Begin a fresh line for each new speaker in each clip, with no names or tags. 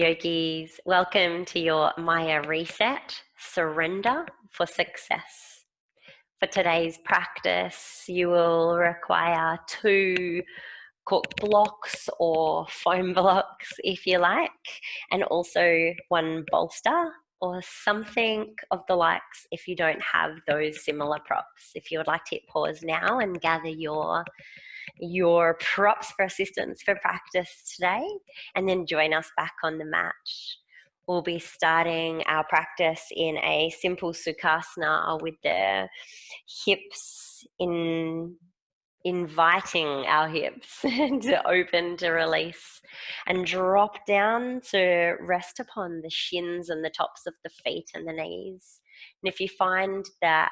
yogis. Welcome to your Maya Reset, Surrender for Success. For today's practice, you will require 2 cork blocks or foam blocks if you like, and also 1 bolster or something of the likes if you don't have those similar props. If you would like to hit pause now and gather your props for assistance for practice today, and then join us back on the mat. We'll be starting our practice in a simple Sukhasana with the hips inviting our hips to open, to release, and drop down to rest upon the shins and the tops of the feet and the knees. And if you find that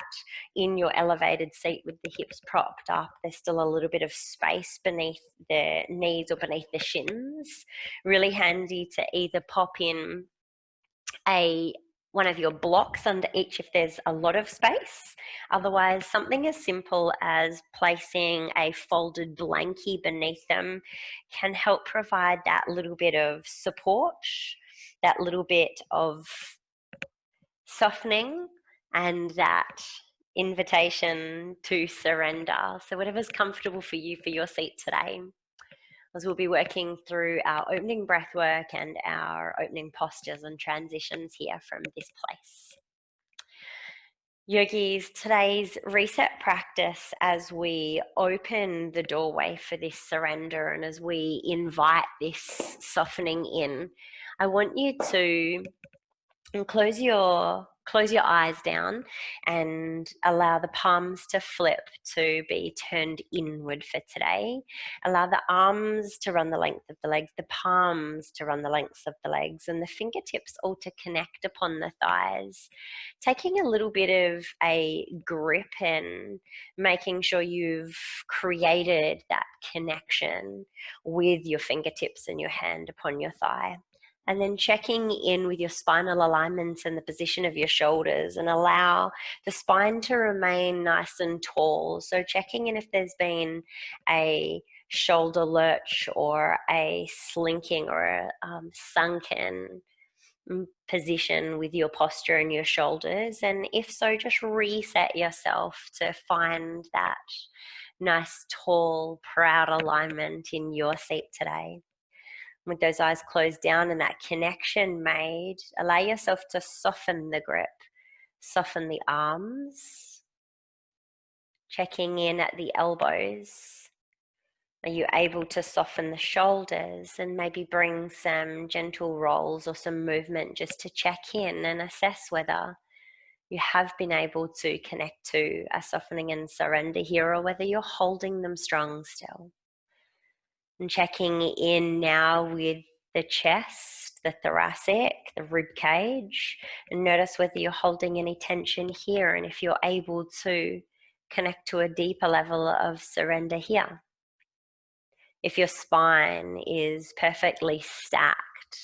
in your elevated seat with the hips propped up, there's still a little bit of space beneath the knees or beneath the shins, really handy to either pop in one of your blocks under each if there's a lot of space. Otherwise, something as simple as placing a folded blankie beneath them can help provide that little bit of support, that little bit of softening, and that invitation to surrender. So whatever's comfortable for you for your seat today, as we'll be working through our opening breath work and our opening postures and transitions here from this place. Yogis, today's reset practice, as we open the doorway for this surrender and as we invite this softening in, I want you to close your eyes down and allow the palms to flip to be turned inward for today. Allow the arms to run the length of the legs, the palms to run the lengths of the legs, and the fingertips all to connect upon the thighs. Taking a little bit of a grip and making sure you've created that connection with your fingertips and your hand upon your thigh. And then checking in with your spinal alignment and the position of your shoulders, and allow the spine to remain nice and tall. So checking in if there's been a shoulder lurch or a slinking or a sunken position with your posture and your shoulders. And if so, just reset yourself to find that nice, tall, proud alignment in your seat today. With those eyes closed down and that connection made, allow yourself to soften the grip, soften the arms, checking in at the elbows. Are you able to soften the shoulders and maybe bring some gentle rolls or some movement just to check in and assess whether you have been able to connect to a softening and surrender here, or whether you're holding them strong still. And checking in now with the chest, the thoracic, the rib cage, and notice whether you're holding any tension here, and if you're able to connect to a deeper level of surrender here. If your spine is perfectly stacked,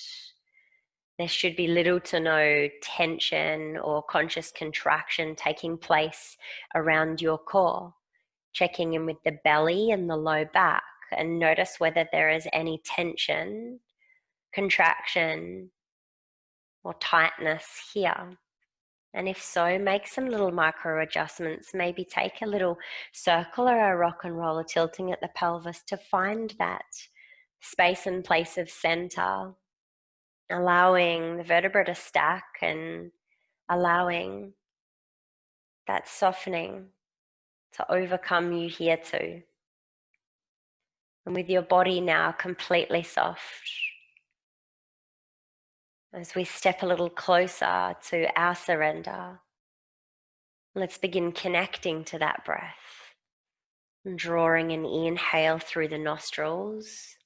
there should be little to no tension or conscious contraction taking place around your core. Checking in with the belly and the low back, and notice whether there is any tension, contraction, or tightness here. And if so, make some little micro adjustments. Maybe take a little circle or a rock and roll, tilting at the pelvis to find that space and place of center, allowing the vertebra to stack and allowing that softening to overcome you here too. And with your body now completely soft, as we step a little closer to our surrender, let's begin connecting to that breath. And drawing an inhale through the nostrils.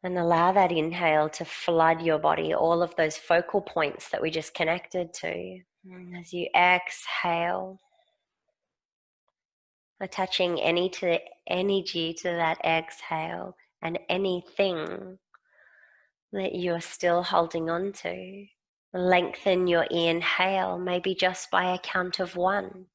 And allow that inhale to flood your body, all of those focal points that we just connected to. And as you exhale, attaching any energy to that exhale and anything that you're still holding on to. Lengthen your inhale, maybe just by a count of 1.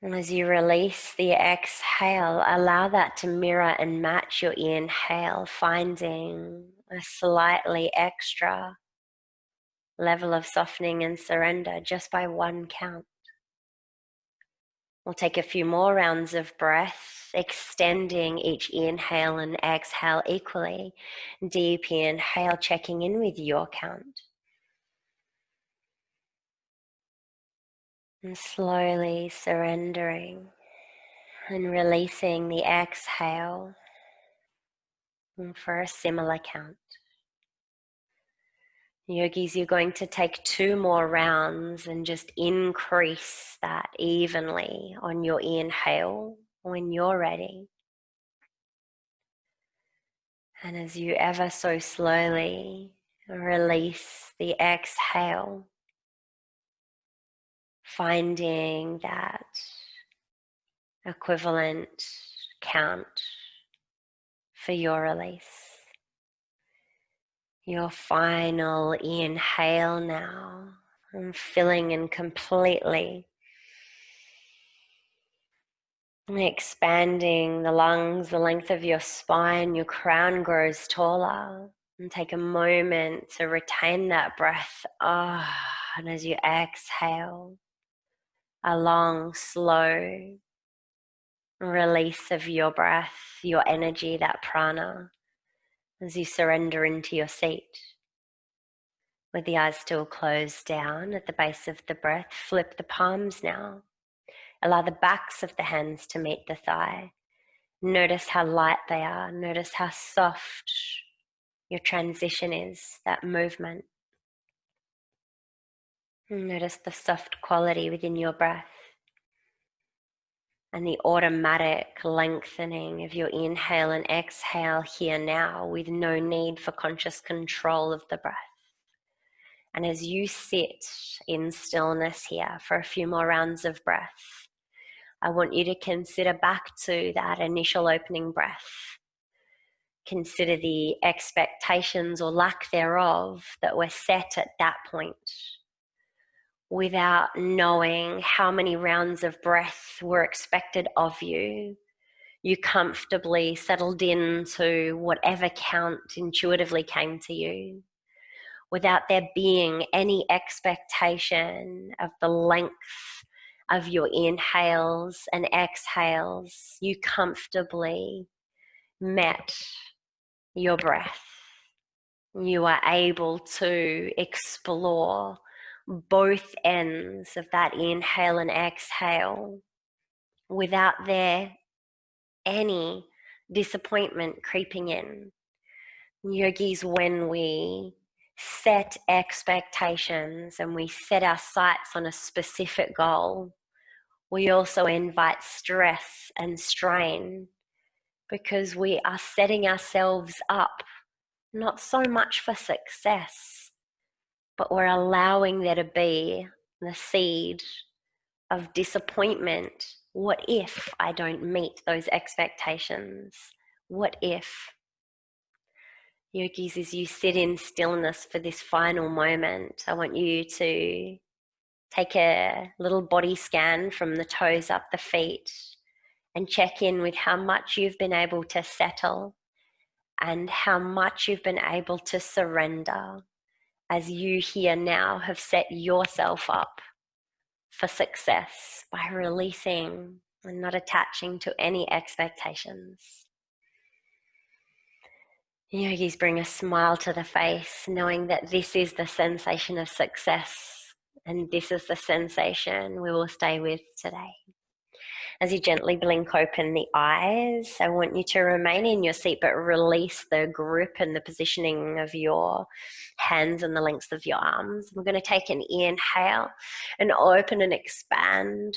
And as you release the exhale, allow that to mirror and match your inhale, finding a slightly extra level of softening and surrender just by one count. We'll take a few more rounds of breath, extending each inhale and exhale equally. Deep inhale, checking in with your count. And slowly surrendering and releasing the exhale for a similar count. Yogis, you're going to take 2 more rounds and just increase that evenly on your inhale when you're ready. And as you ever so slowly release the exhale, finding that equivalent count for your release. Your final inhale now, and filling in completely, expanding the lungs, the length of your spine, your crown grows taller. And take a moment to retain that breath. And as you exhale, a long, slow release of your breath, your energy, that prana, as you surrender into your seat. With the eyes still closed down at the base of the breath, flip the palms now. Allow the backs of the hands to meet the thigh. Notice how light they are. Notice how soft your transition is, that movement. Notice the soft quality within your breath and the automatic lengthening of your inhale and exhale here now with no need for conscious control of the breath. And as you sit in stillness here for a few more rounds of breath, I want you to consider back to that initial opening breath. Consider the expectations or lack thereof that were set at that point, without knowing how many rounds of breath were expected of you. You comfortably settled into whatever count intuitively came to you, without there being any expectation of the length of your inhales and exhales. You comfortably met your breath. You are able to explore both ends of that inhale and exhale without there any disappointment creeping in. Yogis, when we set expectations and we set our sights on a specific goal, we also invite stress and strain because we are setting ourselves up not so much for success, but we're allowing there to be the seed of disappointment. What if I don't meet those expectations? What if? Yogis, as you sit in stillness for this final moment, I want you to take a little body scan from the toes up the feet and check in with how much you've been able to settle and how much you've been able to surrender as you here now have set yourself up for success by releasing and not attaching to any expectations. Yogis, bring a smile to the face, knowing that this is the sensation of success and this is the sensation we will stay with today. As you gently blink open the eyes, I want you to remain in your seat but release the grip and the positioning of your hands and the lengths of your arms. We're going to take an inhale and open and expand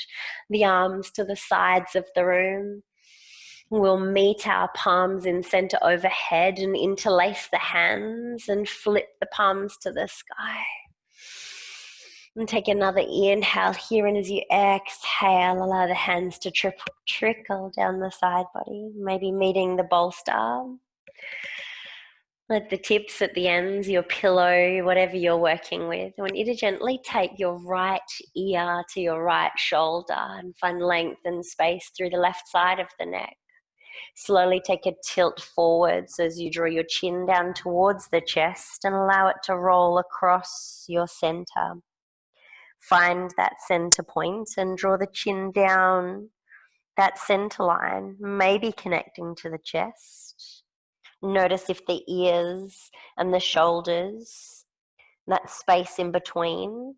the arms to the sides of the room. We'll meet our palms in center overhead and interlace the hands and flip the palms to the sky. And take another inhale here, and as you exhale, allow the hands to trickle down the side body, maybe meeting the bolster. At the tips, at the ends, your pillow, whatever you're working with, I want you to gently take your right ear to your right shoulder and find length and space through the left side of the neck. Slowly take a tilt forwards as you draw your chin down towards the chest and allow it to roll across your center. Find that center point and draw the chin down that center line, maybe connecting to the chest. Notice if the ears and the shoulders, that space in between,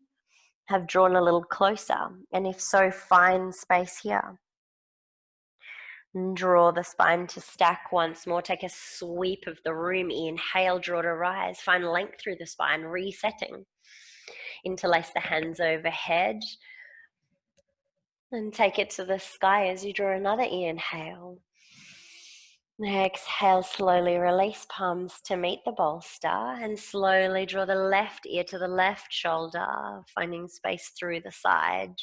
have drawn a little closer. And if so, find space here. And draw the spine to stack once more. Take a sweep of the room. Inhale, draw to rise. Find length through the spine, resetting. Interlace the hands overhead. And take it to the sky as you draw another inhale. Exhale, slowly release palms to meet the bolster and slowly draw the left ear to the left shoulder, finding space through the side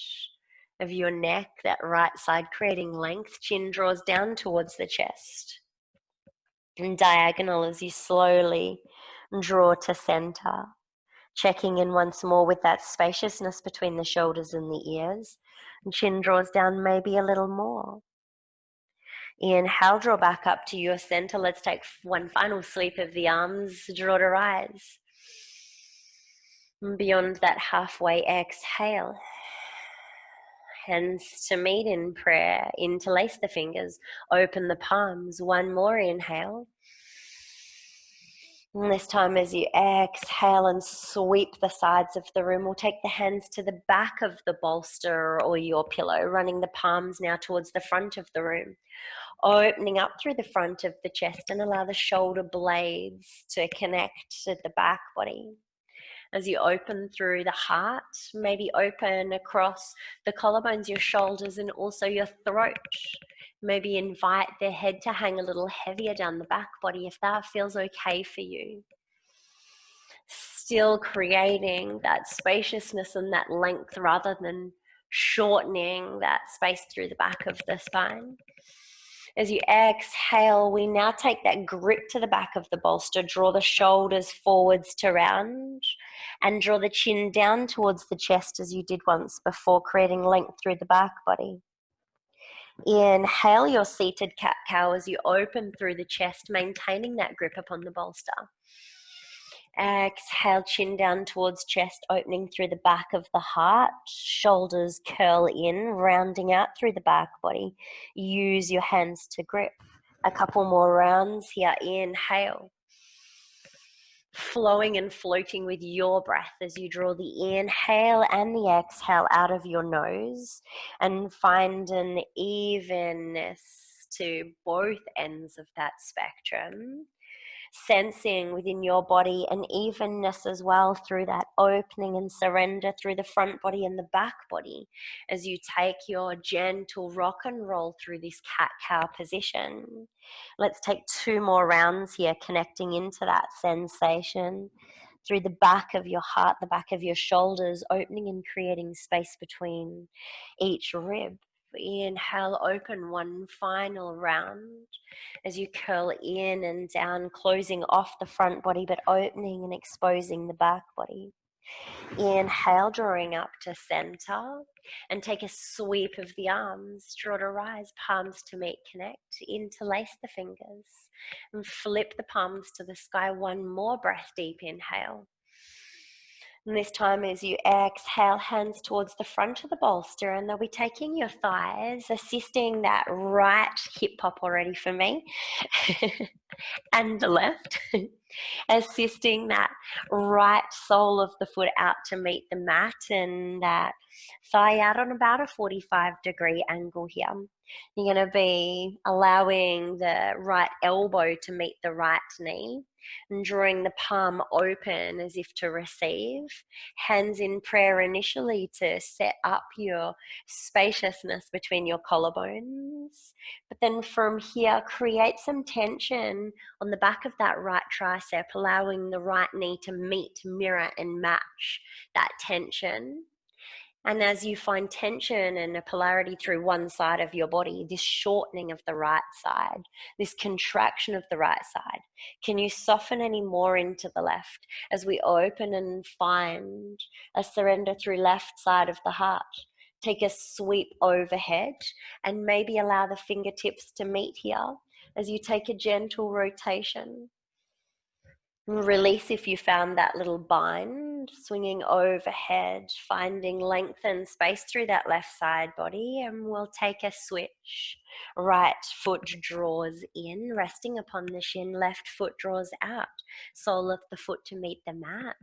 of your neck, that right side creating length. Chin draws down towards the chest. And diagonal as you slowly draw to center. Checking in once more with that spaciousness between the shoulders and the ears. And chin draws down maybe a little more. Inhale, draw back up to your center. Let's take one final sweep of the arms, draw to rise. And beyond that halfway exhale. Hands to meet in prayer. Interlace the fingers, open the palms. One more inhale. And this time as you exhale and sweep the sides of the room, we'll take the hands to the back of the bolster or your pillow, running the palms now towards the front of the room. Opening up through the front of the chest and allow the shoulder blades to connect to the back body. As you open through the heart, maybe open across the collarbones, your shoulders, and also your throat. Maybe invite the head to hang a little heavier down the back body if that feels okay for you. Still creating that spaciousness and that length rather than shortening that space through the back of the spine. As you exhale, we now take that grip to the back of the bolster, draw the shoulders forwards to round, and draw the chin down towards the chest as you did once before, creating length through the back body. Inhale your seated cat-cow as you open through the chest, maintaining that grip upon the bolster. Exhale, chin down towards chest, opening through the back of the heart. Shoulders curl in, rounding out through the back body. Use your hands to grip. A couple more rounds here. Inhale. Flowing and floating with your breath as you draw the inhale and the exhale out of your nose and find an evenness to both ends of that spectrum. Sensing within your body an evenness as well through that opening and surrender through the front body and the back body as you take your gentle rock and roll through this cat-cow position. Let's take 2 more rounds here, connecting into that sensation through the back of your heart, the back of your shoulders, opening and creating space between each rib. Inhale, open one final round as you curl in and down, closing off the front body but opening and exposing the back body. Inhale, drawing up to center, and take a sweep of the arms, draw to rise, palms to meet, connect, interlace the fingers, and flip the palms to the sky. One more breath, deep inhale. And this time as you exhale, hands towards the front of the bolster, and they'll be taking your thighs, assisting that right hip pop already for me, and the left, assisting that right sole of the foot out to meet the mat and that thigh out on about a 45-degree angle here. You're going to be allowing the right elbow to meet the right knee and drawing the palm open as if to receive. Hands in prayer initially to set up your spaciousness between your collarbones. But then from here, create some tension on the back of that right tricep, allowing the right knee to meet, mirror, and match that tension. And as you find tension and a polarity through one side of your body, this shortening of the right side, this contraction of the right side, can you soften any more into the left as we open and find a surrender through left side of the heart? Take a sweep overhead and maybe allow the fingertips to meet here as you take a gentle rotation. Release if you found that little bind, swinging overhead, finding length and space through that left side body, and we'll take a switch. Right foot draws in, resting upon the shin, left foot draws out, sole of the foot to meet the mat,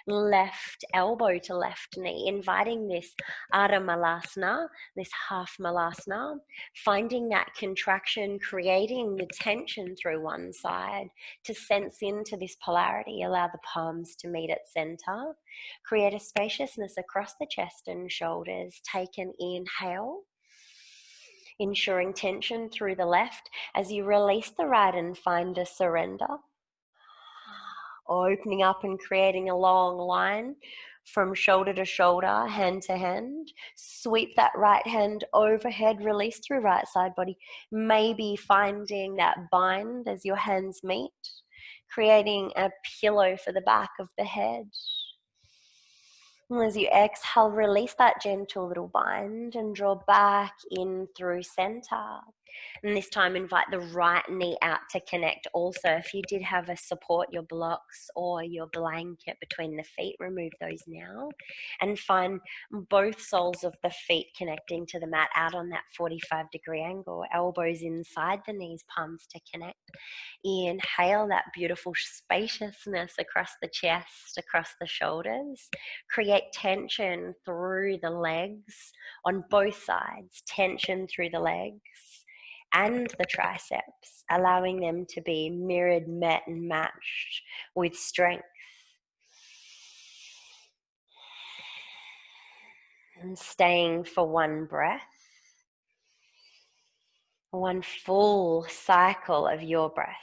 left elbow to left knee, inviting this Ardha Malasana, this half Malasana, finding that contraction, creating the tension through one side, to sense into this polarity. Allow the palms to meet at center. Create a spaciousness across the chest and shoulders. Take an inhale, ensuring tension through the left as you release the right and find a surrender. Opening up and creating a long line from shoulder to shoulder, hand to hand. Sweep that right hand overhead, release through right side body. Maybe finding that bind as your hands meet, creating a pillow for the back of the head. And as you exhale, release that gentle little bind and draw back in through center. And this time invite the right knee out to connect also. If you did have a support, your blocks or your blanket between the feet, remove those now. And find both soles of the feet connecting to the mat out on that 45-degree angle. Elbows inside the knees, palms to connect. Inhale that beautiful spaciousness across the chest, across the shoulders. Create tension through the legs on both sides. Tension through the legs and the triceps, allowing them to be mirrored, met, and matched with strength. And staying for one breath, one full cycle of your breath.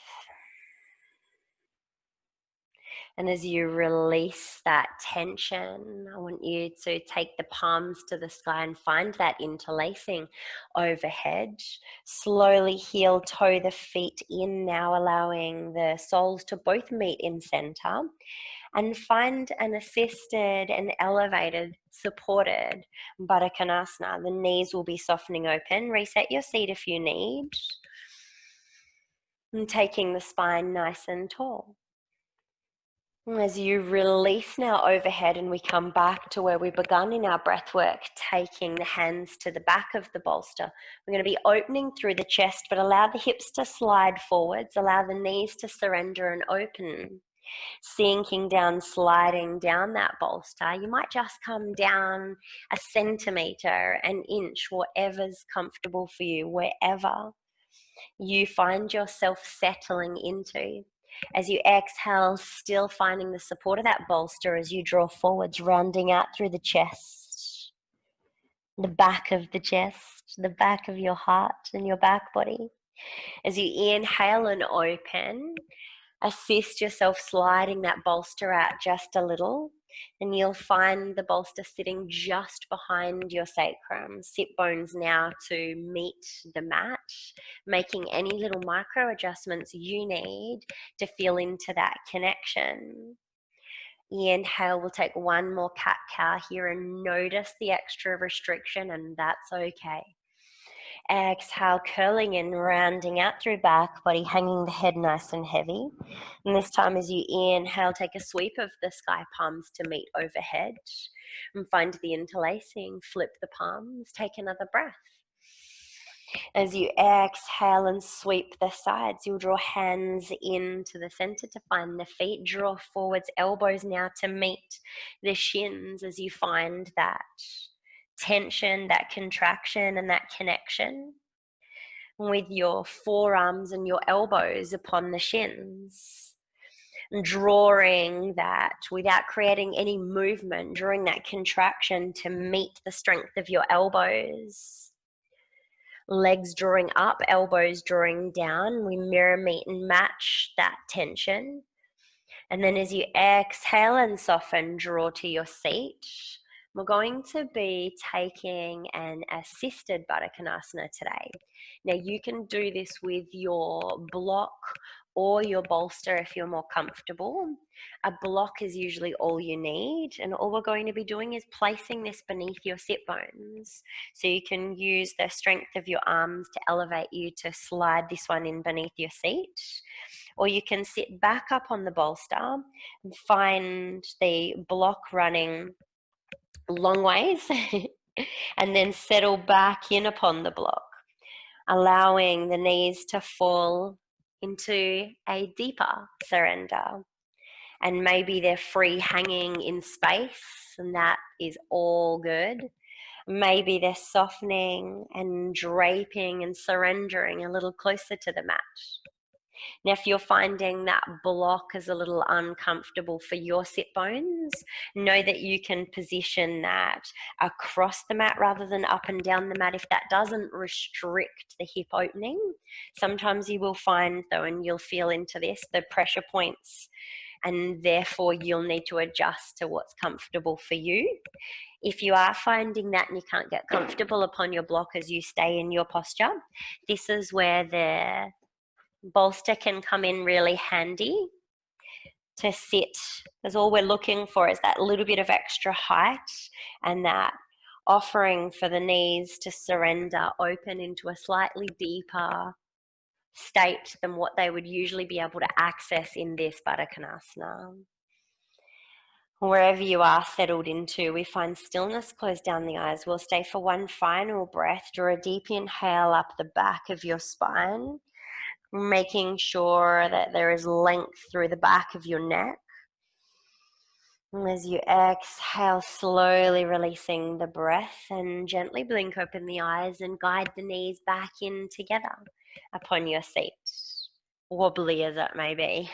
And as you release that tension, I want you to take the palms to the sky and find that interlacing overhead. Slowly heel toe the feet in now, allowing the soles to both meet in center. And find an assisted and elevated, supported Baddha Konasana. The knees will be softening open. Reset your seat if you need. And taking the spine nice and tall. As you release now overhead and we come back to where we begun in our breath work, taking the hands to the back of the bolster. We're going to be opening through the chest, but allow the hips to slide forwards, allow the knees to surrender and open. Sinking down, sliding down that bolster. You might just come down a centimeter, an inch, whatever's comfortable for you, wherever you find yourself settling into. As you exhale, still finding the support of that bolster as you draw forwards, rounding out through the chest, the back of the chest, the back of your heart and your back body. As you inhale and open, assist yourself sliding that bolster out just a little, and you'll find the bolster sitting just behind your sacrum. Sit bones now to meet the mat, making any little micro adjustments you need to feel into that connection. Inhale, we'll take one more cat-cow here and notice the extra restriction, and that's okay. Exhale, curling in, rounding out through back body, hanging the head nice and heavy. And this time as you inhale, take a sweep of the sky, palms to meet overhead. And find the interlacing, flip the palms, take another breath. As you exhale and sweep the sides, you'll draw hands into the center to find the feet. Draw forwards, elbows now to meet the shins as you find that tension, that contraction, and that connection with your forearms and your elbows upon the shins. Drawing that without creating any movement, drawing that contraction to meet the strength of your elbows. Legs drawing up, elbows drawing down. We mirror, meet, and match that tension. And then as you exhale and soften, draw to your seat. We're going to be taking an assisted Baddha Konasana today. Now you can do this with your block or your bolster if you're more comfortable. A block is usually all you need, and all we're going to be doing is placing this beneath your sit bones. So you can use the strength of your arms to elevate you to slide this one in beneath your seat. Or you can sit back up on the bolster and find the block running long ways and then settle back in upon the block, allowing the knees to fall into a deeper surrender. And maybe they're free hanging in space, and that is all good. Maybe they're softening and draping and surrendering a little closer to the mat. Now, if you're finding that block is a little uncomfortable for your sit bones, know that you can position that across the mat rather than up and down the mat if that doesn't restrict the hip opening. Sometimes you will find, though, and you'll feel into this, the pressure points, and therefore you'll need to adjust to what's comfortable for you. If you are finding that and you can't get comfortable upon your block as you stay in your posture, this is where the bolster can come in really handy to sit, as all we're looking for is that little bit of extra height and that offering for the knees to surrender, open into a slightly deeper state than what they would usually be able to access in this Baddha Konasana. Wherever you are settled into, we find stillness, close down the eyes. We'll stay for one final breath. Draw a deep inhale up the back of your spine, making sure that there is length through the back of your neck. And as you exhale, slowly releasing the breath, and gently blink open the eyes and guide the knees back in together upon your seat, wobbly as it may be.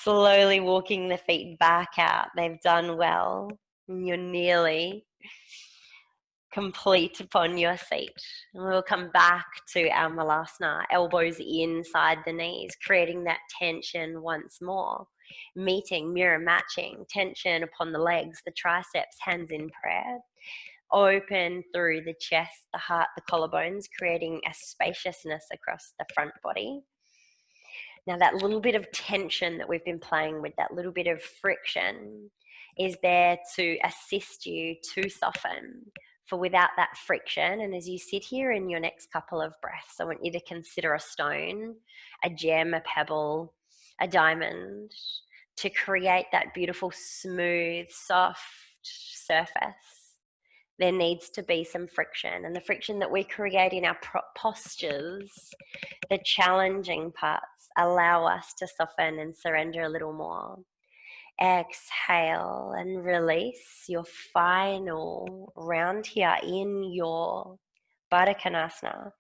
Slowly walking the feet back out. They've done well. And you're nearly complete upon your seat. And we'll come back to our Malasana, elbows inside the knees, creating that tension once more. Meeting, mirror matching, tension upon the legs, the triceps, hands in prayer. Open through the chest, the heart, the collarbones, creating a spaciousness across the front body. Now that little bit of tension that we've been playing with, that little bit of friction, is there to assist you to soften. For without that friction, and as you sit here in your next couple of breaths, I want you to consider a stone, a gem, a pebble, a diamond, to create that beautiful, smooth, soft surface. There needs to be some friction, and the friction that we create in our postures, the challenging parts, allow us to soften and surrender a little more. Exhale and release your final round here in your Baddha Konasana.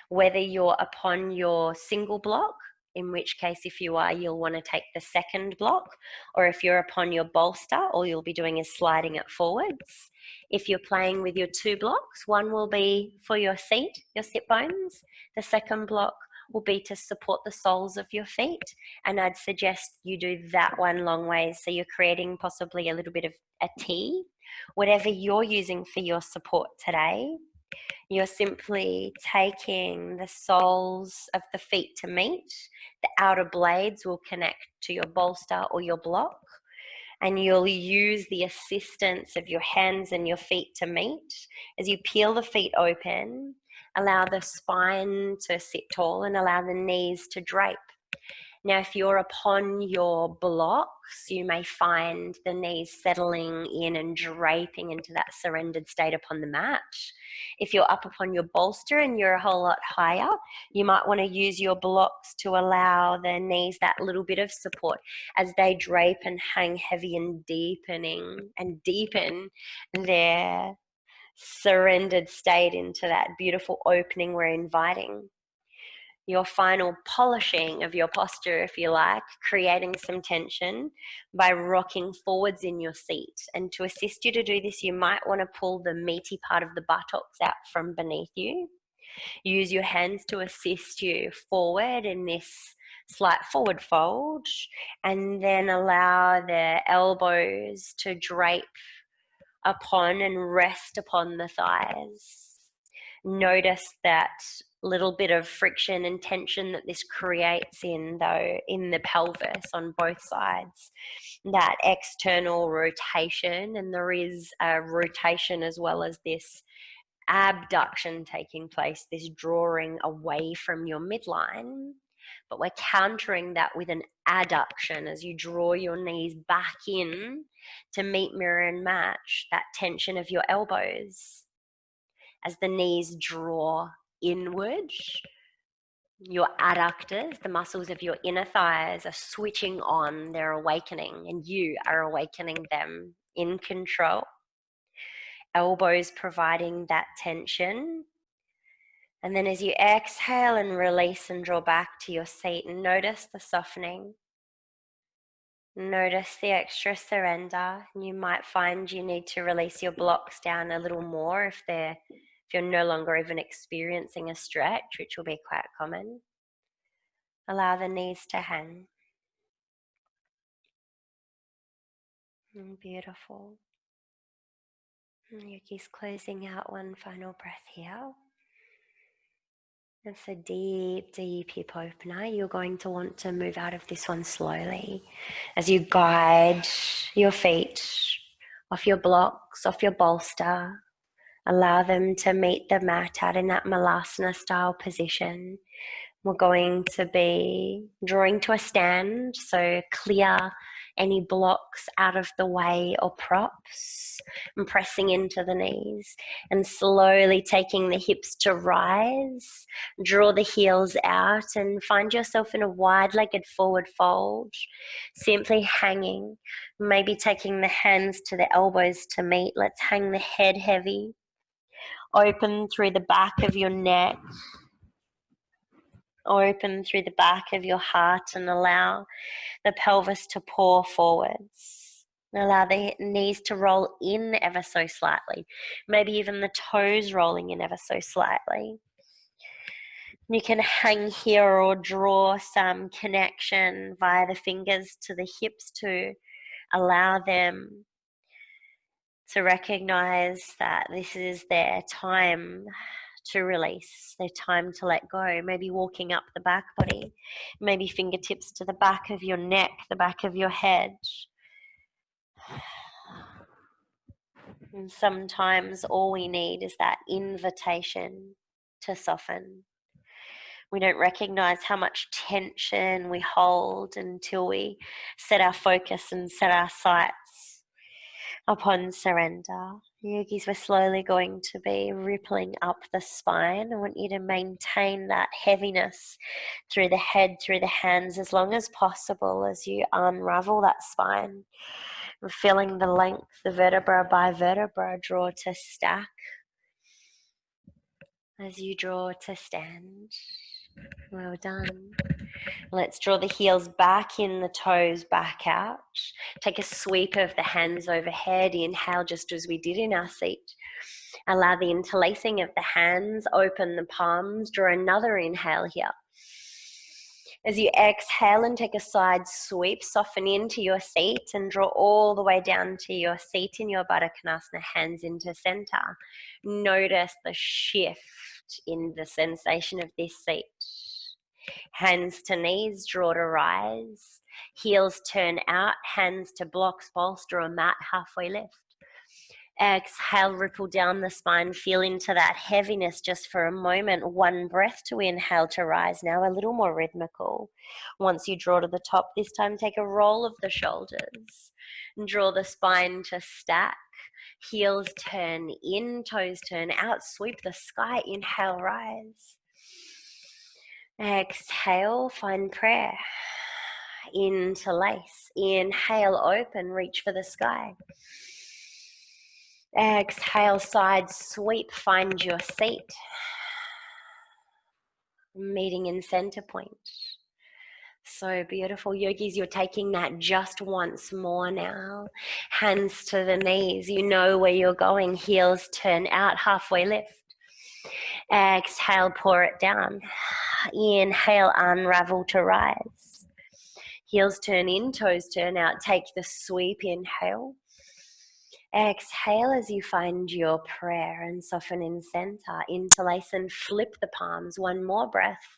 Whether you're upon your single block, in which case if you are, you'll want to take the second block, or if you're upon your bolster, all you'll be doing is sliding it forwards. If you're playing with your two blocks, one will be for your seat, your sit bones. The second block will be to support the soles of your feet, and I'd suggest you do that one long ways, so you're creating possibly a little bit of a T. Whatever you're using for your support today, you're simply taking the soles of the feet to meet. The outer blades will connect to your bolster or your block, and you'll use the assistance of your hands and your feet to meet. As you peel the feet open, allow the spine to sit tall and allow the knees to drape. Now, if you're upon your blocks, you may find the knees settling in and draping into that surrendered state upon the mat. If you're up upon your bolster and you're a whole lot higher, you might want to use your blocks to allow the knees that little bit of support as they drape and hang heavy and deepening and deepen their surrendered state into that beautiful opening we're inviting. Your final polishing of your posture, if you like, creating some tension by rocking forwards in your seat. And to assist you to do this, you might want to pull the meaty part of the buttocks out from beneath you. Use your hands to assist you forward in this slight forward fold, and then allow the elbows to drape upon and rest upon the thighs. Notice that little bit of friction and tension that this creates in the pelvis on both sides. That external rotation, and there is a rotation as well as this abduction taking place, this drawing away from your midline. But we're countering that with an adduction as you draw your knees back in to meet, mirror, and match that tension of your elbows. As the knees draw inward, your adductors, the muscles of your inner thighs, are switching on, they're awakening, and you are awakening them in control. Elbows providing that tension. And then as you exhale and release and draw back to your seat, notice the softening. Notice the extra surrender. You might find you need to release your blocks down a little more if you're no longer even experiencing a stretch, which will be quite common. Allow the knees to hang. Beautiful. Yuki's closing out one final breath here. It's a deep, deep hip opener. You're going to want to move out of this one slowly as you guide your feet off your blocks, off your bolster. Allow them to meet the mat out in that Malasana style position. We're going to be drawing to a stand, so clear any blocks out of the way or props, and pressing into the knees and slowly taking the hips to rise. Draw the heels out and find yourself in a wide-legged forward fold, simply hanging, maybe taking the hands to the elbows to meet. Let's hang the head heavy. Open through the back of your neck. Open through the back of your heart and allow the pelvis to pour forwards. Allow the knees to roll in ever so slightly. Maybe even the toes rolling in ever so slightly. You can hang here or draw some connection via the fingers to the hips to allow them to recognize that this is their time to release, their time to let go. Maybe walking up the back body, maybe fingertips to the back of your neck, the back of your head. And sometimes all we need is that invitation to soften. We don't recognize how much tension we hold until we set our focus and set our sights upon surrender. Yogis, we're slowly going to be rippling up the spine. I want you to maintain that heaviness through the head, through the hands, as long as possible as you unravel that spine. We're feeling the length, the vertebra by vertebra, draw to stack as you draw to stand. Well done. Let's draw the heels back in, the toes back out. Take a sweep of the hands overhead. Inhale just as we did in our seat. Allow the interlacing of the hands. Open the palms. Draw another inhale here. As you exhale and take a side sweep, soften into your seat and draw all the way down to your seat in your Baddha Konasana, hands into center. Notice the shift in the sensation of this seat. Hands to knees, draw to rise. Heels turn out, hands to blocks, bolster or mat, halfway lift. Exhale, ripple down the spine, feel into that heaviness just for a moment. One breath to inhale to rise. Now a little more rhythmical. Once you draw to the top, this time take a roll of the shoulders and draw the spine to stack. Heels turn in, toes turn out, sweep the sky. Inhale, rise. Exhale, find prayer. Interlace. Inhale, open, reach for the sky. Exhale, side sweep, find your seat. Meeting in center point. So beautiful. Yogis, you're taking that just once more now. Hands to the knees. You know where you're going. Heels turn out, halfway lift. Exhale, pour it down. Inhale, unravel to rise. Heels turn in, toes turn out. Take the sweep, inhale. Exhale as you find your prayer and soften in center. Interlace and flip the palms. One more breath.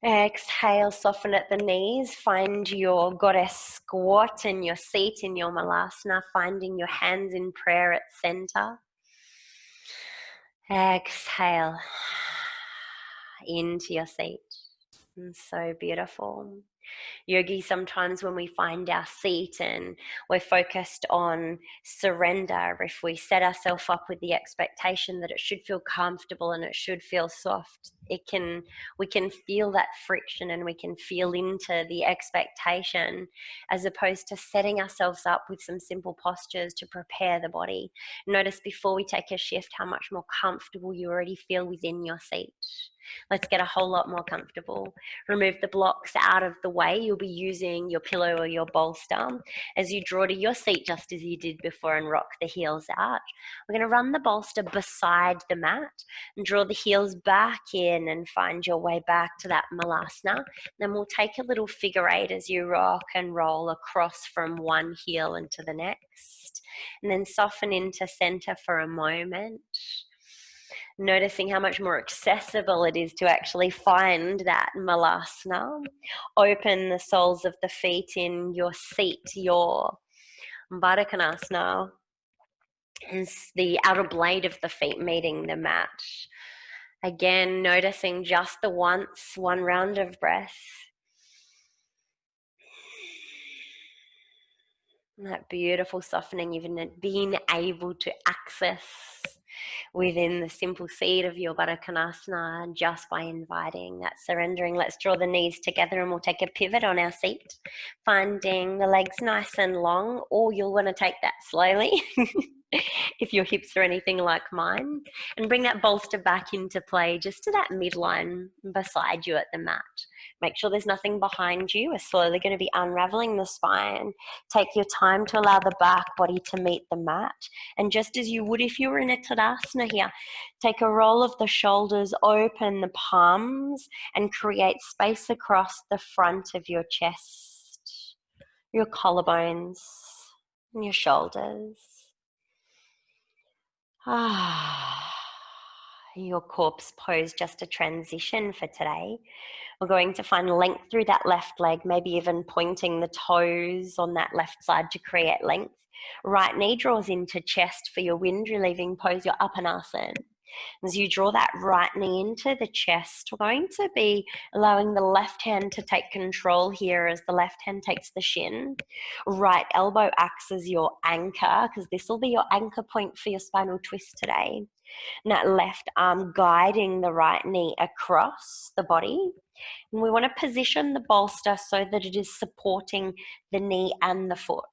Exhale, soften at the knees. Find your goddess squat in your seat in your Malasana, finding your hands in prayer at center. Exhale into your seat. And so beautiful. Yogi, sometimes when we find our seat and we're focused on surrender, if we set ourselves up with the expectation that it should feel comfortable and it should feel soft, we can feel that friction and we can feel into the expectation, as opposed to setting ourselves up with some simple postures to prepare the body. Notice before we take a shift how much more comfortable you already feel within your seat. Let's get a whole lot more comfortable. Remove the blocks out of the way. You'll be using your pillow or your bolster as you draw to your seat, just as you did before, and rock the heels out. We're going to run the bolster beside the mat and draw the heels back in and find your way back to that Malasana. Then we'll take a little figure eight as you rock and roll across from one heel into the next, and then soften into center for a moment. Noticing how much more accessible it is to actually find that Malasana. Open the soles of the feet in your seat, your Baddha Konasana, and the outer blade of the feet meeting the mat. Again, noticing just the one round of breath. That beautiful softening, even being able to access within the simple seat of your Baddha Konasana just by inviting that surrendering. Let's draw the knees together and we'll take a pivot on our seat, finding the legs nice and long, or you'll want to take that slowly if your hips are anything like mine, and bring that bolster back into play just to that midline beside you at the mat. Make sure there's nothing behind you. We're slowly going to be unraveling the spine. Take your time to allow the back body to meet the mat. And just as you would if you were in a Tadasana here, take a roll of the shoulders, open the palms, and create space across the front of your chest, your collarbones, and your shoulders. Your corpse pose, just a transition for today. We're going to find length through that left leg, maybe even pointing the toes on that left side to create length. Right knee draws into chest for your wind relieving pose, your Upanasana. As you draw that right knee into the chest, we're going to be allowing the left hand to take control here as the left hand takes the shin. Right elbow acts as your anchor, because this will be your anchor point for your spinal twist today. And that left arm guiding the right knee across the body. And we want to position the bolster so that it is supporting the knee and the foot.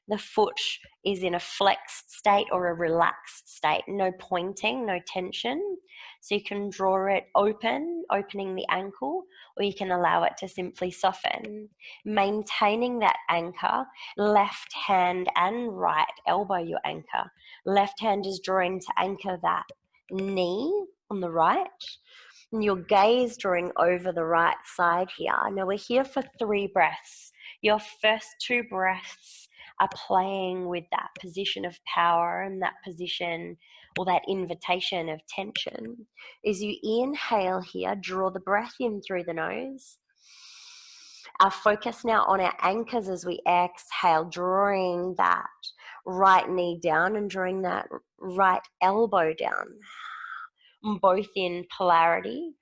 The foot is in a flexed state or a relaxed state. No pointing, no tension. So you can draw it open, opening the ankle, or you can allow it to simply soften. Maintaining that anchor, left hand and right elbow your anchor. Left hand is drawing to anchor that knee on the right. And your gaze drawing over the right side here. Now we're here for 3 breaths. Your first 2 breaths are playing with that position of power and that position or that invitation of tension. As you inhale here, draw the breath in through the nose. Our focus now on our anchors as we exhale, drawing that right knee down and drawing that right elbow down. Both in polarity.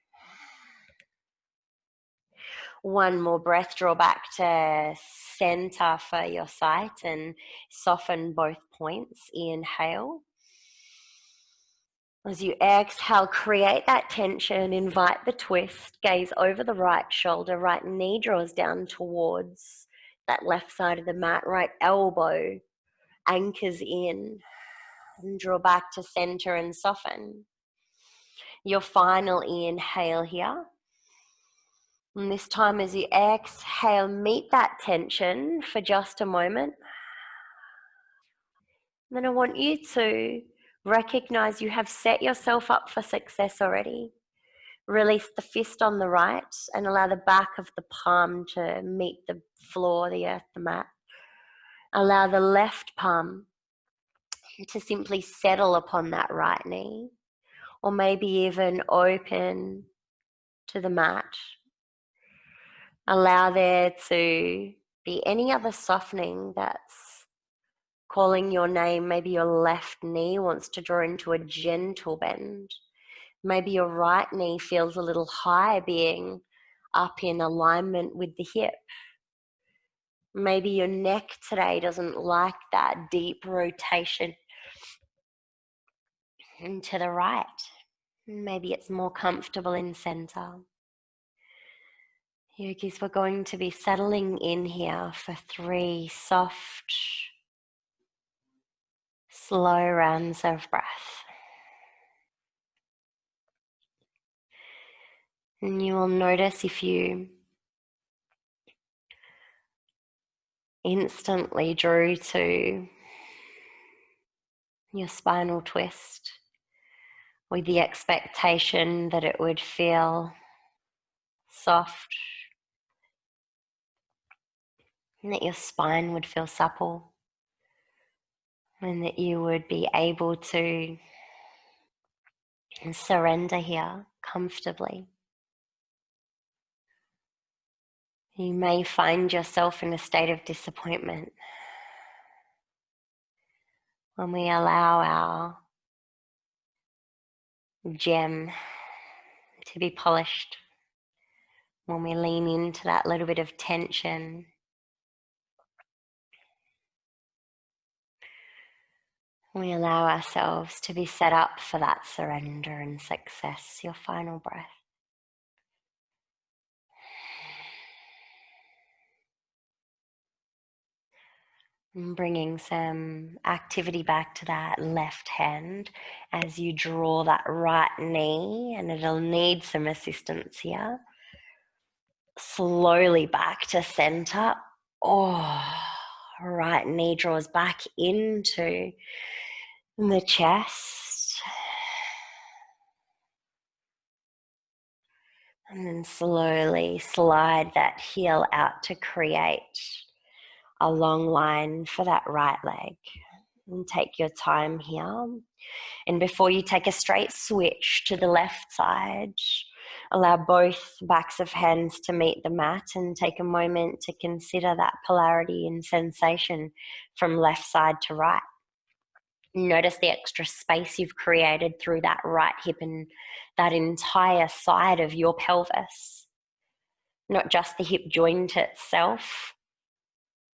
One more breath, draw back to center for your sight and soften both points. Inhale. As you exhale, create that tension, invite the twist, gaze over the right shoulder, right knee draws down towards that left side of the mat, right elbow anchors in, and draw back to center and soften. Your final inhale here. And this time as you exhale, meet that tension for just a moment. And then I want you to recognize you have set yourself up for success already. Release the fist on the right and allow the back of the palm to meet the floor, the earth, the mat. Allow the left palm to simply settle upon that right knee, or maybe even open to the mat. Allow there to be any other softening that's calling your name. Maybe your left knee wants to draw into a gentle bend. Maybe your right knee feels a little high, being up in alignment with the hip. Maybe your neck today doesn't like that deep rotation into the right. Maybe it's more comfortable in center. Yogis, we're going to be settling in here for 3 soft, slow rounds of breath. And you will notice if you instantly drew to your spinal twist with the expectation that it would feel soft and that your spine would feel supple and that you would be able to surrender here comfortably. You may find yourself in a state of disappointment when we allow our gem to be polished, when we lean into that little bit of tension. We allow ourselves to be set up for that surrender and success. Your final breath. And bringing some activity back to that left hand as you draw that right knee, and it'll need some assistance here. Slowly back to center. Right knee draws back into the chest. And then slowly slide that heel out to create a long line for that right leg. And take your time here. And before you take a straight switch to the left side, allow both backs of hands to meet the mat and take a moment to consider that polarity and sensation from left side to right. Notice the extra space you've created through that right hip and that entire side of your pelvis. Not just the hip joint itself.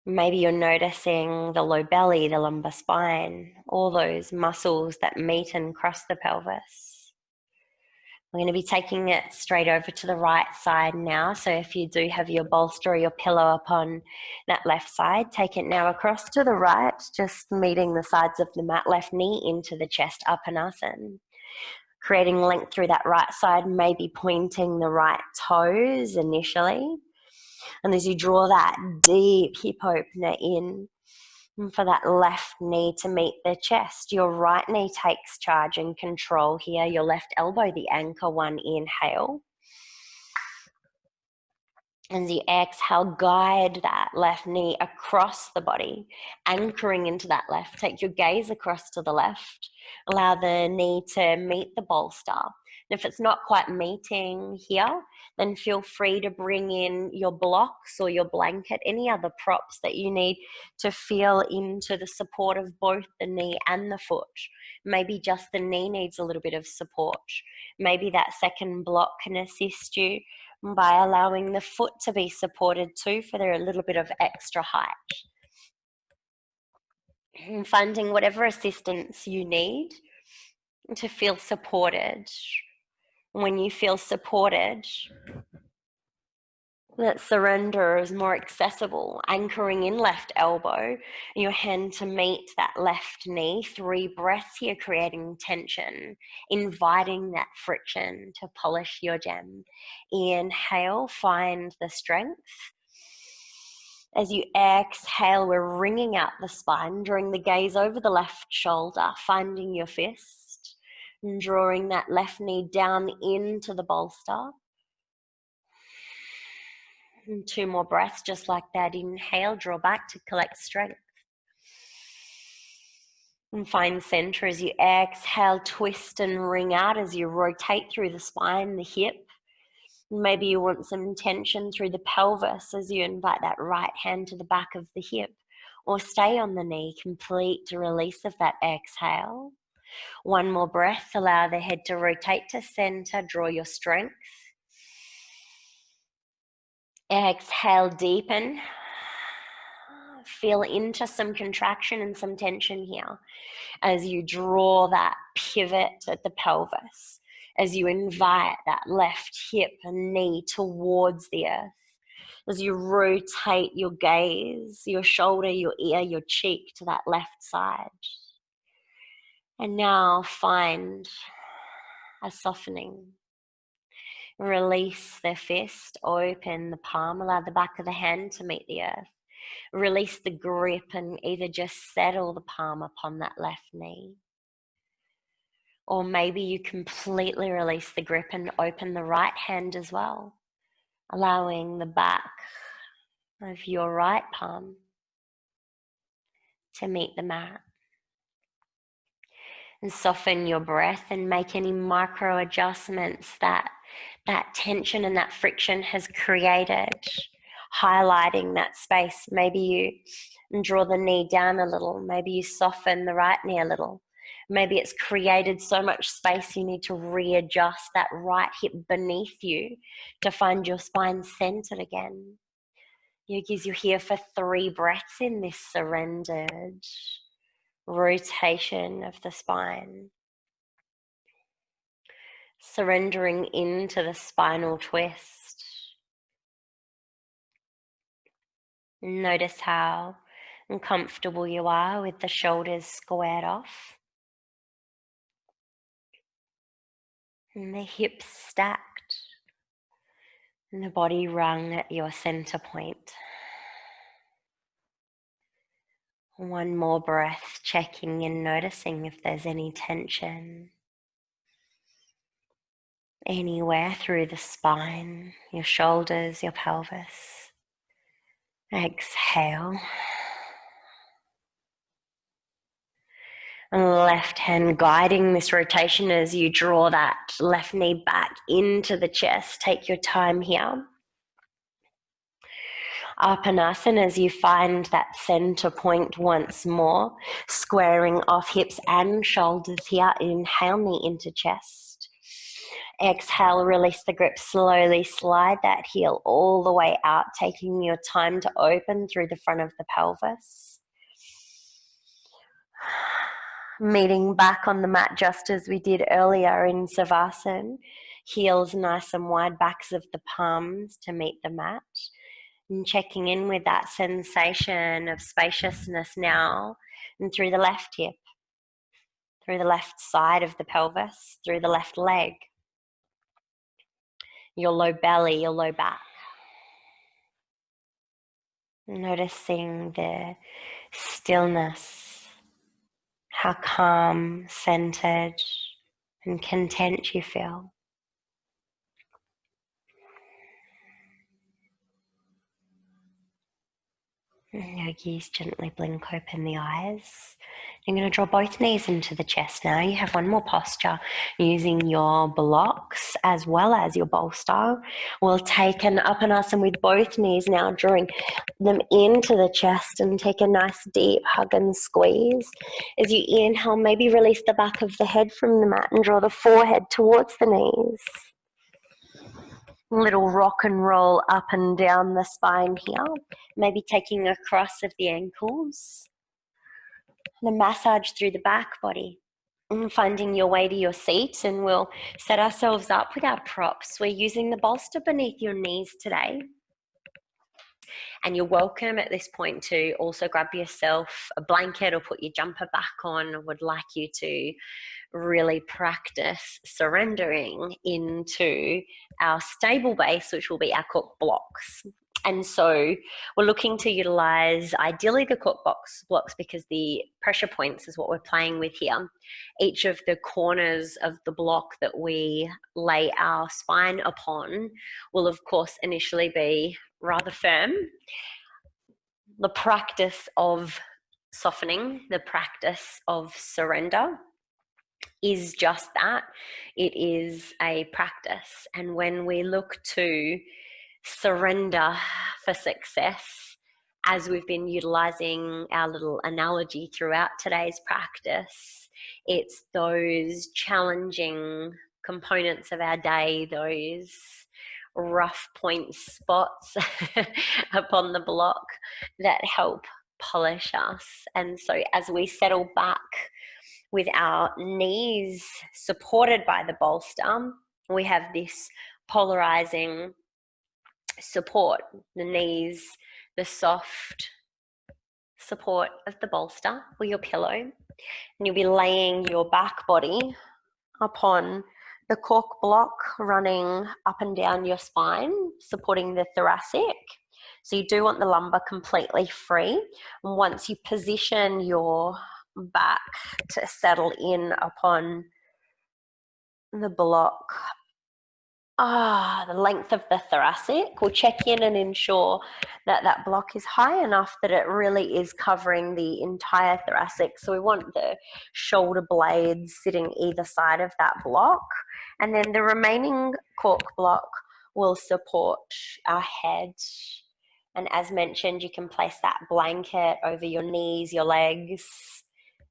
Maybe you're noticing the low belly, the lumbar spine, all those muscles that meet and cross the pelvis. We're going to be taking it straight over to the right side now. So if you do have your bolster or your pillow upon that left side, take it now across to the right, just meeting the sides of the mat, left knee into the chest, Upanasana. Creating length through that right side, maybe pointing the right toes initially. And as you draw that deep hip opener in, and for that left knee to meet the chest, your right knee takes charge and control here. Your left elbow, the anchor one, inhale. As you exhale, guide that left knee across the body, anchoring into that left. Take your gaze across to the left. Allow the knee to meet the bolster. And if it's not quite meeting here, then feel free to bring in your blocks or your blanket, any other props that you need to feel into the support of both the knee and the foot. Maybe just the knee needs a little bit of support. Maybe that second block can assist you by allowing the foot to be supported too for a little bit of extra height. And finding whatever assistance you need to feel supported. When you feel supported, that surrender is more accessible. Anchoring in left elbow, your hand to meet that left knee. 3 breaths here, creating tension, inviting that friction to polish your gem. Inhale, find the strength. As you exhale, we're wringing out the spine, drawing the gaze over the left shoulder, finding your fist, and drawing that left knee down into the bolster. And 2 more breaths, just like that. Inhale, draw back to collect strength. And find center as you exhale, twist and wring out as you rotate through the spine, the hip. Maybe you want some tension through the pelvis as you invite that right hand to the back of the hip, or stay on the knee, complete release of that exhale. One more breath, allow the head to rotate to center, draw your strength. Exhale, deepen. Feel into some contraction and some tension here as you draw that pivot at the pelvis, as you invite that left hip and knee towards the earth, as you rotate your gaze, your shoulder, your ear, your cheek to that left side. And now find a softening. Release the fist, open the palm, allow the back of the hand to meet the earth. Release the grip and either just settle the palm upon that left knee. Or maybe you completely release the grip and open the right hand as well, allowing the back of your right palm to meet the mat. And soften your breath and make any micro adjustments that tension and that friction has created, highlighting that space. Maybe you draw the knee down a little. Maybe you soften the right knee a little. Maybe it's created so much space you need to readjust that right hip beneath you to find your spine centered again. Yogis, you're here for 3 breaths in this surrendered rotation of the spine. Surrendering into the spinal twist. Notice how uncomfortable you are with the shoulders squared off and the hips stacked and the body wrung at your center point. One more breath, checking in, noticing if there's any tension anywhere through the spine, your shoulders, your pelvis. Exhale. And left hand guiding this rotation as you draw that left knee back into the chest. Take your time here. Konasana as you find that center point once more, squaring off hips and shoulders here. Inhale, knee into chest. Exhale, release the grip, slowly slide that heel all the way out, taking your time to open through the front of the pelvis. Meeting back on the mat just as we did earlier in Sukhasana. Heels nice and wide, backs of the palms to meet the mat. And checking in with that sensation of spaciousness now, and through the left hip, through the left side of the pelvis, through the left leg, your low belly, your low back. Noticing the stillness, how calm, centered, and content you feel. Yogis, gently blink open the eyes. You're going to draw both knees into the chest now. You have one more posture using your blocks as well as your bolster. We'll take an Konasana with both knees now, drawing them into the chest, and take a nice deep hug and squeeze. As you inhale, maybe release the back of the head from the mat and draw the forehead towards the knees. Little rock and roll up and down the spine here. Maybe taking a cross of the ankles. And a massage through the back body. And finding your way to your seat, and we'll set ourselves up with our props. We're using the bolster beneath your knees today. And you're welcome at this point to also grab yourself a blanket or put your jumper back on. I would like you to really practice surrendering into our stable base, which will be our cork blocks. And so we're looking to utilize ideally the cork blocks because the pressure points is what we're playing with here. Each of the corners of the block that we lay our spine upon will of course initially be rather firm. The practice of softening, the practice of surrender, is just that. It is a practice. And when we look to surrender for success, as we've been utilizing our little analogy throughout today's practice, it's those challenging components of our day, those rough point spots upon the block that help polish us. And so as we settle back with our knees supported by the bolster, we have this polarizing support. The knees, the soft support of the bolster or your pillow, and you'll be laying your back body upon the cork block running up and down your spine, supporting the thoracic. So you do want the lumbar completely free. And once you position your back to settle in upon the block, the length of the thoracic, we'll check in and ensure that that block is high enough that it really is covering the entire thoracic. So we want the shoulder blades sitting either side of that block, and then the remaining cork block will support our head. And as mentioned, you can place that blanket over your knees, your legs.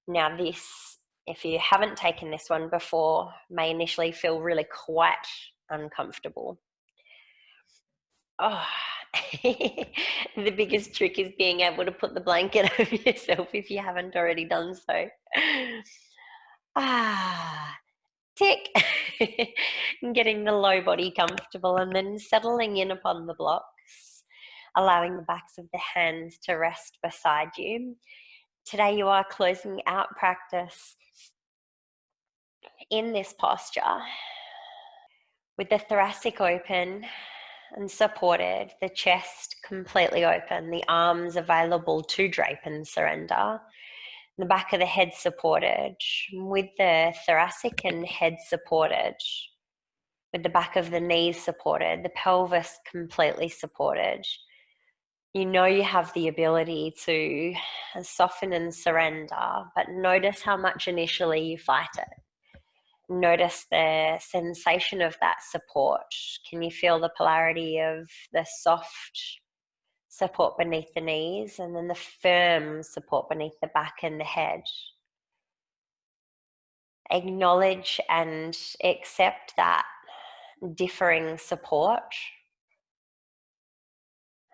Now this, if you haven't taken this one before, may initially feel really quite uncomfortable. The biggest trick is being able to put the blanket over yourself if you haven't already done so. Tick. Getting the low body comfortable and then settling in upon the blocks, allowing the backs of the hands to rest beside you. Today you are closing out practice in this posture with the thoracic open and supported, the chest completely open, the arms available to drape and surrender, the back of the head supported, with the thoracic and head supported, with the back of the knees supported, the pelvis completely supported. You know you have the ability to soften and surrender, but notice how much initially you fight it. Notice the sensation of that support. Can you feel the polarity of the soft support beneath the knees and then the firm support beneath the back and the head? Acknowledge and accept that differing support.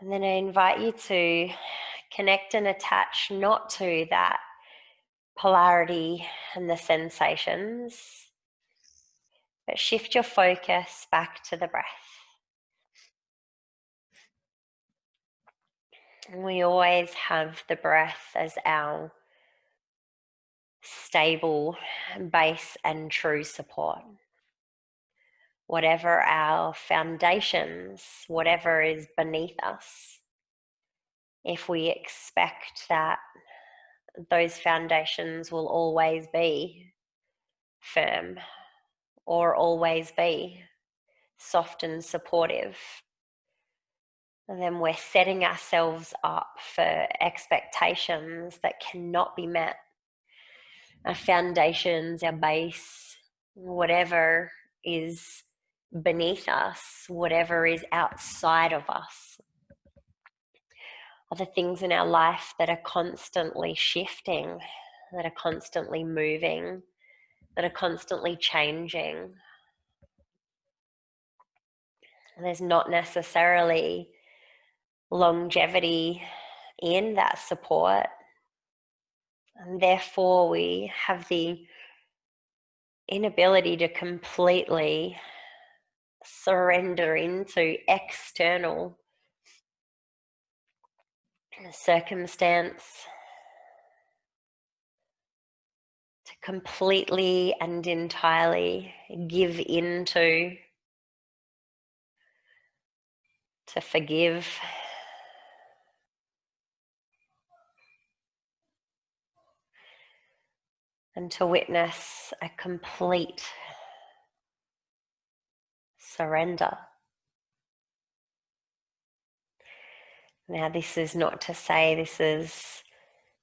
And then I invite you to connect and attach not to that polarity and the sensations, but shift your focus back to the breath. And we always have the breath as our stable base and true support. Whatever our foundations, whatever is beneath us, if we expect that those foundations will always be firm or always be soft and supportive, and then we're setting ourselves up for expectations that cannot be met. Our foundations, our base, whatever is beneath us, whatever is outside of us, are the things in our life that are constantly shifting, that are constantly moving, that are constantly changing. There's not necessarily longevity in that support, and therefore we have the inability to completely surrender into external circumstance, to completely and entirely give into, to forgive, and to witness a complete surrender. Now, this is not to say this is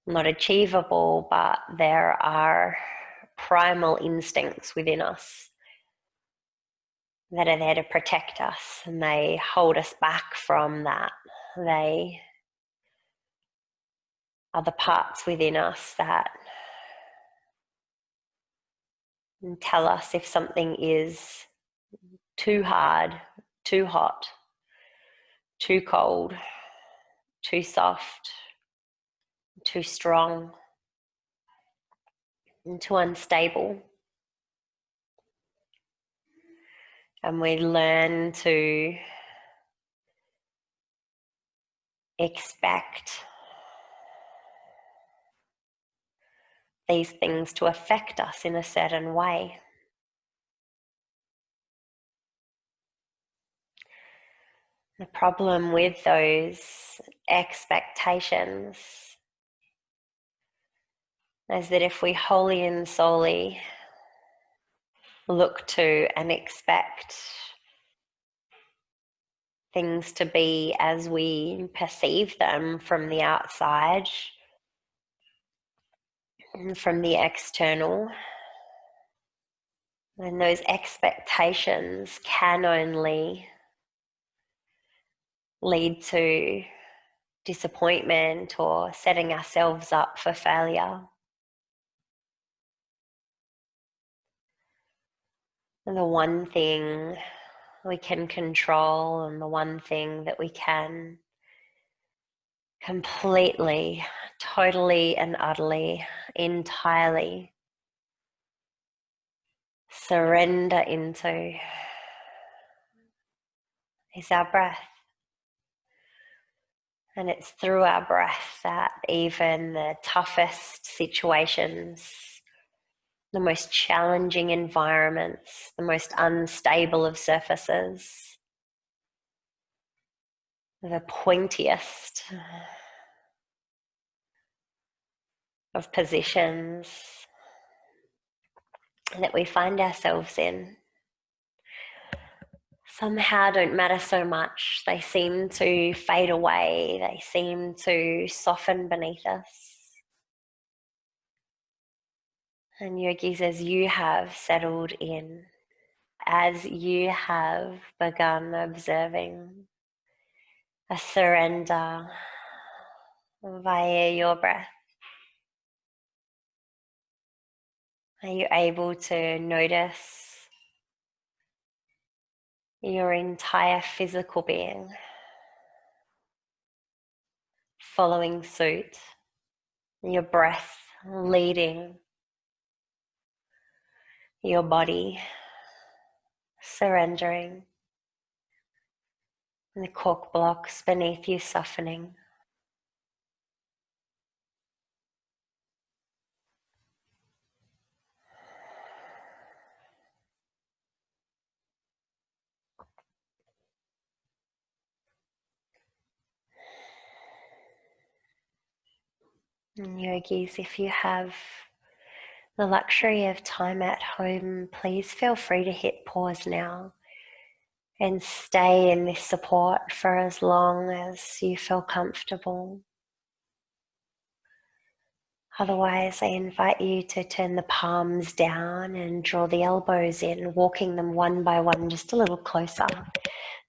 not achievable, but there are primal instincts within us that are there to protect us, and they hold us back from that. They are the parts within us that tell us if something is too hard, too hot, too cold, too soft, too strong, and too unstable. And we learn to expect these things to affect us in a certain way. The problem with those expectations is that if we wholly and solely look to and expect things to be as we perceive them from the outside and from the external, then those expectations can only lead to disappointment or setting ourselves up for failure. And the one thing we can control, and the one thing that we can completely, totally and utterly, entirely surrender into is our breath. And it's through our breath that even the toughest situations, the most challenging environments, the most unstable of surfaces, the pointiest of positions that we find ourselves in somehow don't matter so much. They seem to fade away. They seem to soften beneath us. And yogis, as you have settled in, as you have begun observing a surrender via your breath, are you able to notice your entire physical being following suit, your breath leading your body, surrendering, and the cork blocks beneath you softening? And yogis, if you have the luxury of time at home, please feel free to hit pause now and stay in this support for as long as you feel comfortable. Otherwise, I invite you to turn the palms down and draw the elbows in, walking them one by one just a little closer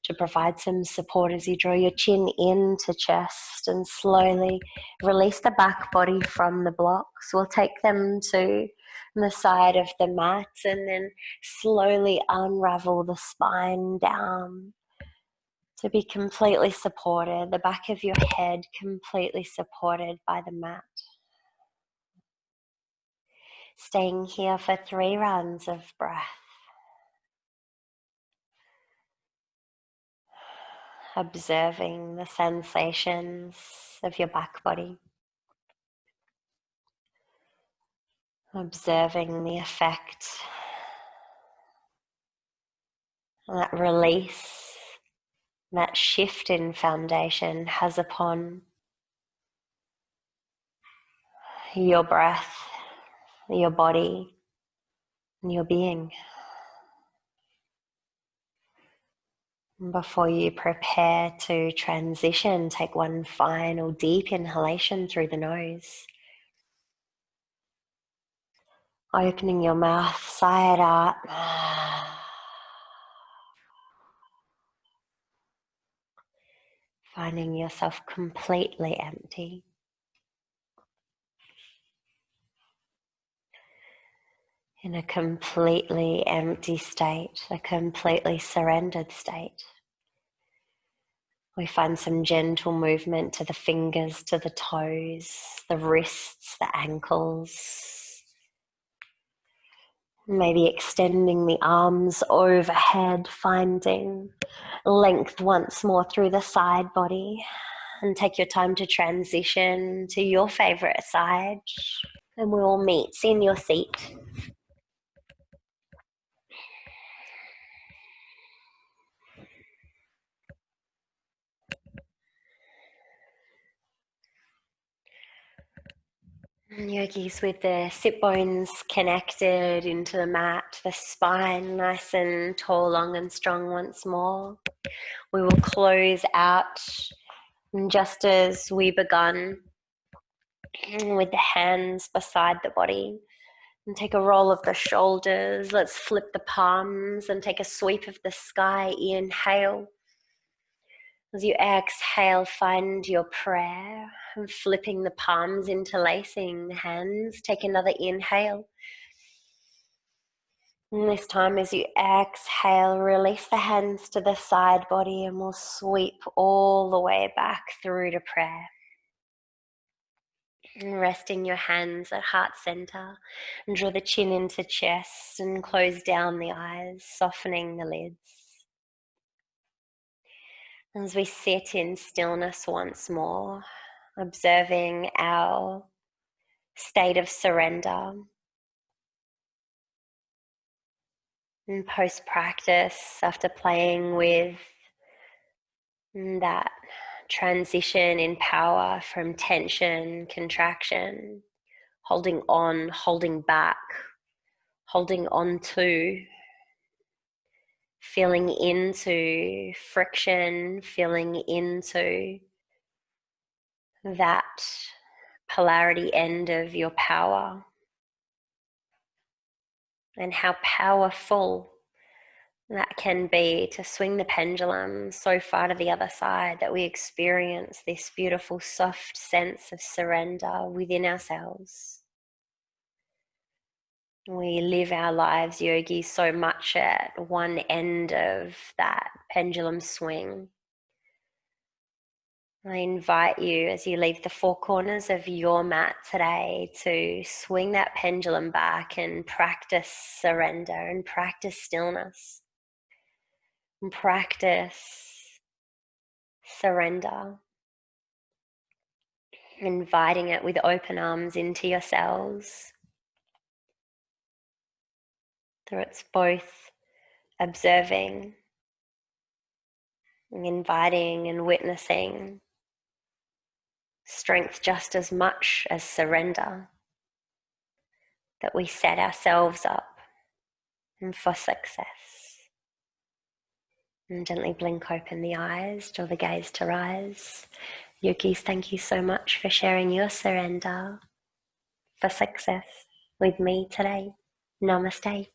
to provide some support as you draw your chin into chest and slowly release the back body from the blocks. We'll take them to the side of the mat and then slowly unravel the spine down to be completely supported, the back of your head completely supported by the mat. Staying here for 3 rounds of breath. Observing the sensations of your back body. Observing the effect that release, that shift in foundation has upon your breath, your body, and your being. Before you prepare to transition, take one final deep inhalation through the nose. Opening your mouth, sigh it out. Finding yourself completely empty. In a completely empty state, a completely surrendered state. We find some gentle movement to the fingers, to the toes, the wrists, the ankles. Maybe extending the arms overhead, finding length once more through the side body. And take your time to transition to your favorite side. And we'll meet in your seat. Yogis, with the sit bones connected into the mat, the spine nice and tall, long and strong once more. We will close out, and just as we begun, with the hands beside the body, and take a roll of the shoulders. Let's flip the palms and take a sweep of the sky. Inhale. As you exhale, find your prayer and flipping the palms, interlacing the hands. Take another inhale. And this time as you exhale, release the hands to the side body and we'll sweep all the way back through to prayer. And resting your hands at heart center and draw the chin into chest and close down the eyes, softening the lids. As we sit in stillness once more, observing our state of surrender. And post-practice, after playing with that transition in power from tension, contraction, holding on, holding back, holding on to, feeling into friction, feeling into that polarity end of your power, and how powerful that can be to swing the pendulum so far to the other side that we experience this beautiful soft sense of surrender within ourselves. We live our lives, yogis, so much at one end of that pendulum swing. I invite you, as you leave the four corners of your mat today, to swing that pendulum back and practice surrender and practice stillness and practice surrender, inviting it with open arms into yourselves. So it's both observing and inviting and witnessing strength just as much as surrender, that we set ourselves up for success. And gently blink open the eyes, draw the gaze to rise. Yogis, thank you so much for sharing your surrender for success with me today. Namaste.